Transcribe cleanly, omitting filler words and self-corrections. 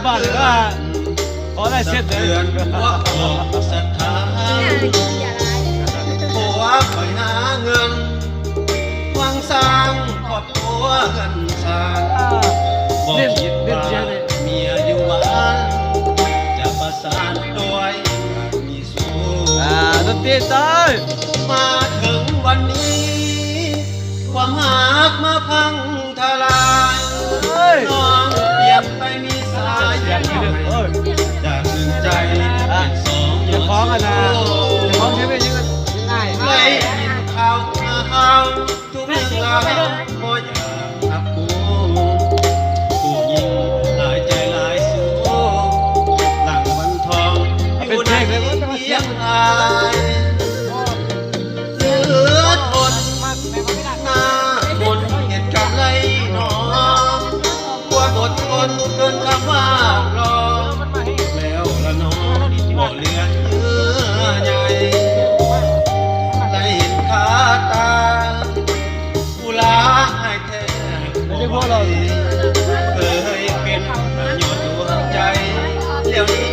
บ้านเลยว่าขอได้เส้นเลยว่าออกสถานผัวคอยหาเงินหวังสร้างครอบครัวกันสร้างบอกคิดว่าเมียอยู่บ้านจะประสานด้วยมีสู้ดนตรีตายมาถึงวันนี้ความหักมาพังทลายน้องเปลี่ยนไปมีสายจากหนึ่งใจเป็นสองอย่าฟ้องกันนะอย่าฟ้องใช่ไหมยังง่ายไม่ยินข่าวทุกเรื่องราวก็อยากทับกูผู้หญิงหลายใจหลายสู้หลังวันทองอยู่ในเพียงอายเหลือทนหน้ามนเหตุการณ์ไรหนอความอดทนเกินคำว่ารอแล้วละน้องบ่เหลือเยื่อใยได้เห็นขาตาอุลาให้แท้เคยเป็นหยดดวงใจเดี๋ยวนี้